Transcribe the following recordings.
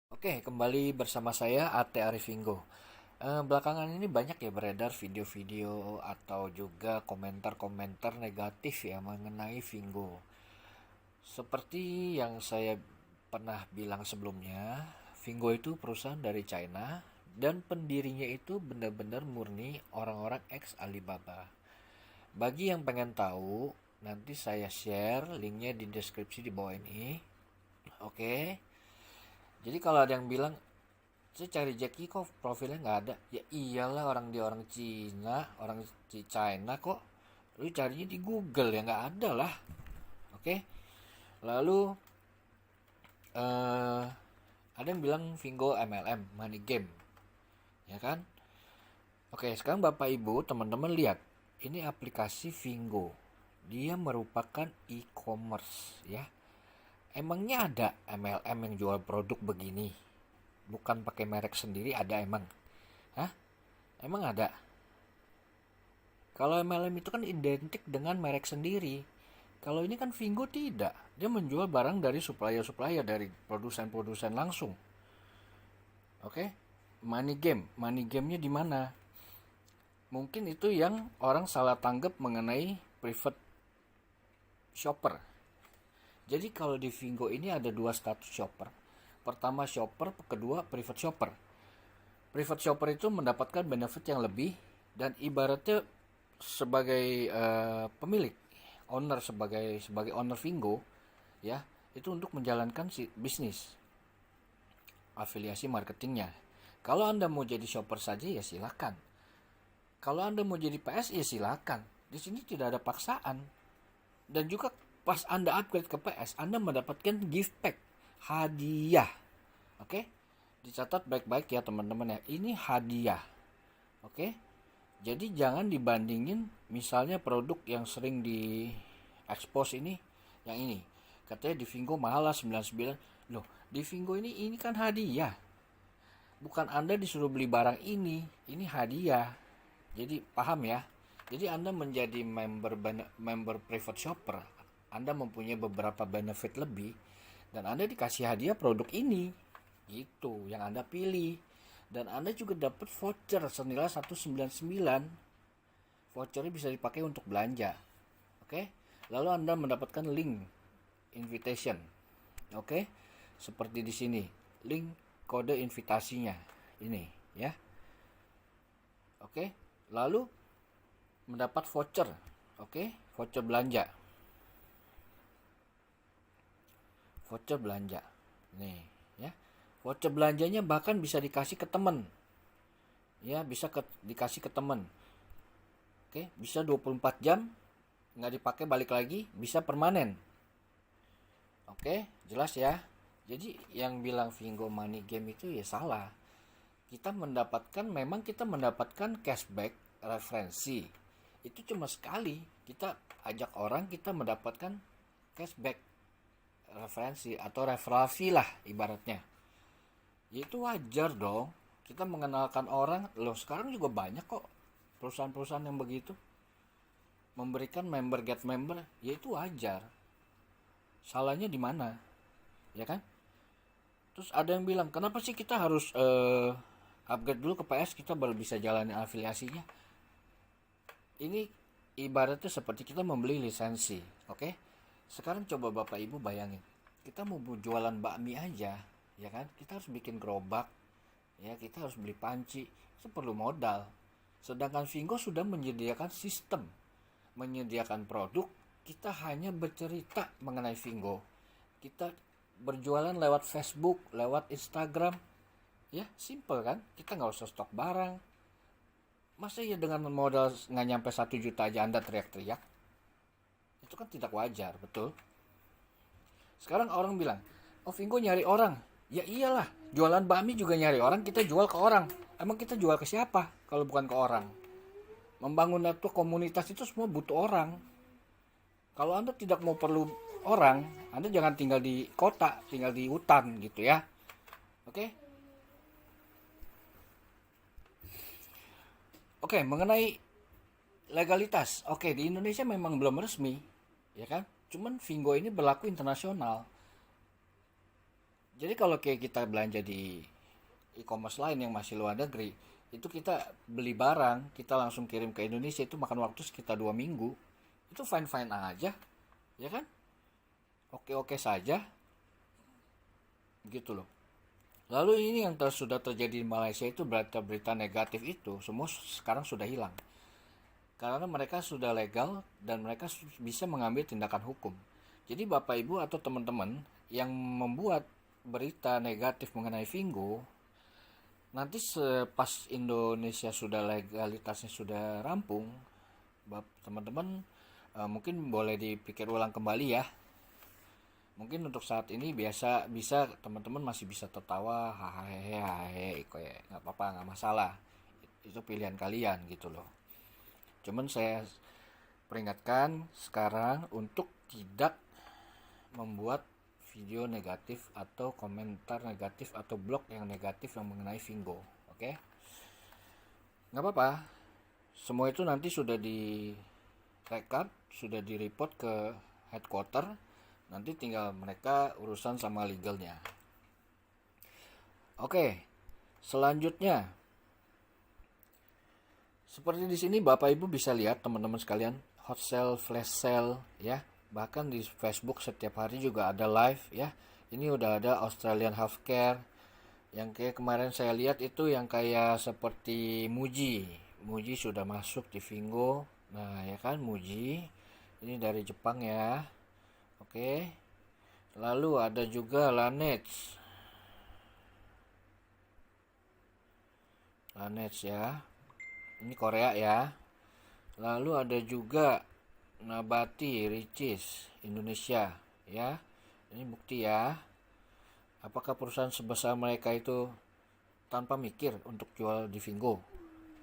Oke, kembali bersama saya Ate Arifinggo. Belakangan ini banyak ya beredar video-video atau juga komentar-komentar negatif ya mengenai Vingo. Seperti yang saya pernah bilang sebelumnya, Vingo itu perusahaan dari China dan pendirinya itu benar-benar murni orang-orang ex Alibaba. Bagi yang pengen tahu, nanti saya share linknya di deskripsi di bawah ini. Oke. Jadi kalau ada yang bilang saya cari Jackie kok profilnya nggak ada, ya iyalah orang dia orang Cina, orang China kok, lu carinya di Google ya nggak ada lah. Oke. Lalu eh ada yang bilang Vingo MLM money game, ya kan? Oke, sekarang bapak ibu teman-teman lihat, ini aplikasi Vingo, dia merupakan e-commerce ya. Emangnya ada MLM yang jual produk begini bukan pakai merek sendiri, ada emang? Hah? Emang ada? Kalau MLM itu kan identik dengan merek sendiri. Kalau ini kan Vingo tidak. Dia menjual barang dari supplier-supplier, dari produsen-produsen langsung. Oke? Money game. Money game-nya di mana? Mungkin itu yang orang salah tanggap mengenai private shopper. Jadi kalau di Vingo ini ada dua status shopper. Pertama shopper, kedua private shopper. Private shopper itu mendapatkan benefit yang lebih dan ibaratnya sebagai pemilik, owner, sebagai owner Vingo ya, itu untuk menjalankan si bisnis afiliasi marketingnya. Kalau Anda mau jadi shopper saja ya silakan. Kalau Anda mau jadi PS ya silakan. Di sini tidak ada paksaan. Dan juga pas Anda upgrade ke PS, Anda mendapatkan gift pack, hadiah. Oke? Dicatat baik-baik ya teman-teman ya. Ini hadiah. Oke? Jadi jangan dibandingin misalnya produk yang sering di expose ini yang ini. Katanya di Vingo mahal lah 99. Loh, di Vingo ini kan hadiah. Bukan Anda disuruh beli barang ini hadiah. Jadi paham ya? Jadi Anda menjadi member private shopper, Anda mempunyai beberapa benefit lebih dan Anda dikasih hadiah produk ini. Gitu yang Anda pilih. Dan Anda juga dapat voucher senilai 199. Vouchernya bisa dipakai untuk belanja. Oke? Lalu Anda mendapatkan link invitation. Oke? Seperti di sini, link kode invitasinya. Ini, ya. Oke? Lalu mendapat voucher. Oke? Voucher belanja. Voucher belanja. Nih, ya. Voucher belanjanya bahkan bisa dikasih ke teman. Ya, bisa dikasih ke teman. Oke, bisa 24 jam nggak dipakai balik lagi, bisa permanen. Oke, jelas ya. Jadi yang bilang Vingo money game itu ya salah. Memang kita mendapatkan cashback referensi. Itu cuma sekali. Kita ajak orang, kita mendapatkan cashback referensi atau referral fee lah ibaratnya. Ya itu wajar dong. Kita mengenalkan orang, loh sekarang juga banyak kok perusahaan-perusahaan yang begitu. Memberikan member get member, ya itu wajar. Salahnya di mana? Ya kan? Terus ada yang bilang, kenapa sih kita harus upgrade dulu ke PS kita baru bisa jalani afiliasinya? Ini ibaratnya seperti kita membeli lisensi, oke? Sekarang coba Bapak Ibu bayangin, kita mau jualan bakmi aja, ya kan? Kita harus bikin gerobak, ya kita harus beli panci, itu perlu modal. Sedangkan Vingo sudah menyediakan sistem, menyediakan produk, kita hanya bercerita mengenai Vingo. Kita berjualan lewat Facebook, lewat Instagram, ya simple kan? Kita nggak usah stok barang. Masa ya dengan modal nggak nyampe 1 juta aja Anda teriak-teriak? Itu kan tidak wajar, betul? Sekarang orang bilang, oh Vingo nyari orang. Ya iyalah, jualan bakmi juga nyari orang, kita jual ke orang. Emang kita jual ke siapa kalau bukan ke orang? Membangun network komunitas itu semua butuh orang. Kalau Anda tidak mau perlu orang, Anda jangan tinggal di kota, tinggal di hutan gitu ya. Oke? Oke, mengenai legalitas. Oke, di Indonesia memang belum resmi, ya kan? Cuman Vingo ini berlaku internasional. Jadi kalau kayak kita belanja di e-commerce lain yang masih luar negeri, itu kita beli barang, kita langsung kirim ke Indonesia, itu makan waktu sekitar 2 minggu. Itu fine-fine aja, ya kan? Oke-oke saja, gitu loh. Lalu ini yang sudah terjadi di Malaysia itu, berita-berita negatif itu semua sekarang sudah hilang. Karena mereka sudah legal dan mereka bisa mengambil tindakan hukum. Jadi Bapak Ibu atau teman-teman yang membuat berita negatif mengenai Vingo, nanti pas Indonesia sudah legalitasnya sudah rampung, teman-teman mungkin boleh dipikir ulang kembali ya. Mungkin untuk saat ini bisa teman-teman masih bisa tertawa, hahaha, nggak apa-apa, nggak masalah. Itu pilihan kalian gitu loh. Cuman saya peringatkan sekarang untuk tidak membuat video negatif atau komentar negatif atau blog yang negatif yang mengenai Vingo, oke? Nggak apa-apa, semua itu nanti sudah direkap, sudah direport ke headquarter, nanti tinggal mereka urusan sama legalnya. Oke, selanjutnya seperti di sini Bapak Ibu bisa lihat teman-teman sekalian, hot sale, flash sale ya. Bahkan di Facebook setiap hari juga ada live ya. Ini udah ada Australian Healthcare. Yang kayak kemarin saya lihat itu yang kayak seperti Muji. Muji sudah masuk di Vingo. Nah, ya kan Muji. Ini dari Jepang ya. Oke. Lalu ada juga Laneige. Laneige ya. Ini Korea ya. Lalu ada juga Nabati Ricis Indonesia ya. Ini bukti ya. Apakah perusahaan sebesar mereka itu tanpa mikir untuk jual di Vingo?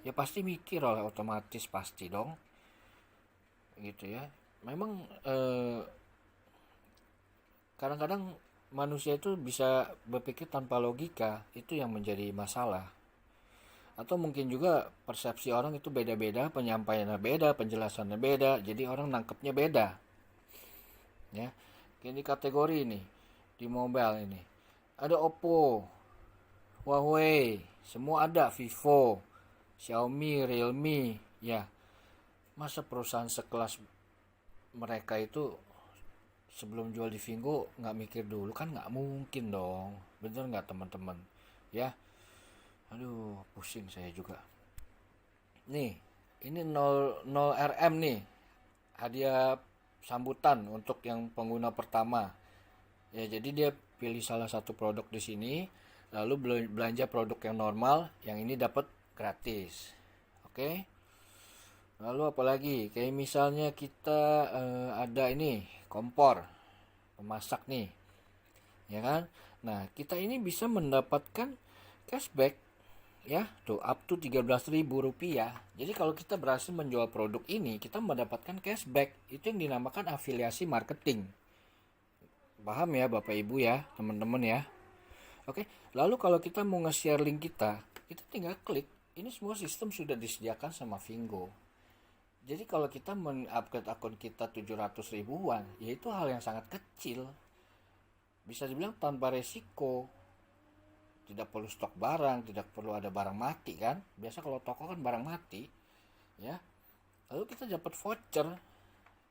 Ya pasti mikir oleh otomatis, pasti dong. Gitu ya. Memang kadang-kadang manusia itu bisa berpikir tanpa logika, itu yang menjadi masalah. Atau mungkin juga persepsi orang itu beda-beda, penyampaiannya beda, penjelasannya beda, jadi orang nangkepnya beda. Ya, ini kategori ini di mobile ini. Ada Oppo, Huawei, semua ada, Vivo, Xiaomi, Realme, ya. Masa perusahaan sekelas mereka itu sebelum jual di Vingo nggak mikir dulu, kan nggak mungkin dong, bener nggak teman-teman? Ya. Aduh, pusing saya juga. Nih, ini 0 RM nih. Hadiah sambutan untuk yang pengguna pertama. Ya, jadi dia pilih salah satu produk di sini, lalu belanja produk yang normal, yang ini dapat gratis. Oke. Lalu apalagi? Kayak misalnya kita ada ini kompor pemasak nih. Ya kan? Nah, kita ini bisa mendapatkan cashback ya, tuh up to Rp13.000. Jadi kalau kita berhasil menjual produk ini, kita mendapatkan cashback. Itu yang dinamakan afiliasi marketing. Paham ya Bapak Ibu ya, teman-teman ya. Oke, lalu kalau kita mau nge-share link kita tinggal klik. Ini semua sistem sudah disediakan sama Vingo. Jadi kalau kita men-upgrade akun kita 700 ribuan, yaitu hal yang sangat kecil. Bisa dibilang tanpa resiko. Tidak perlu stok barang, tidak perlu ada barang mati kan. Biasa kalau toko kan barang mati ya. Lalu kita dapat voucher,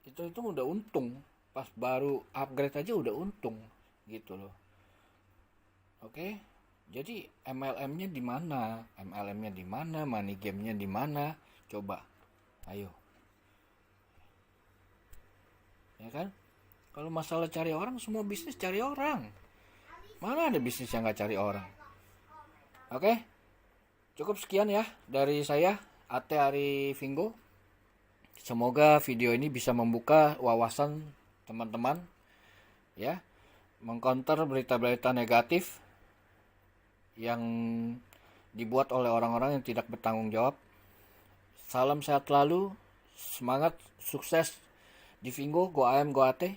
itu udah untung. Pas baru upgrade aja udah untung gitu loh. Oke, jadi MLM-nya di mana? MLM-nya di mana? Money game-nya di mana? Coba, ayo. Ya kan? Kalau masalah cari orang, semua bisnis cari orang. Mana ada bisnis yang nggak cari orang? Oke, cukup sekian ya dari saya, Ate Ari Vingo. Semoga video ini bisa membuka wawasan teman-teman ya, mengcounter berita-berita negatif yang dibuat oleh orang-orang yang tidak bertanggung jawab. Salam sehat selalu, semangat, sukses di Vingo, go AM, go Ate.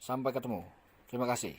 Sampai ketemu. Terima kasih.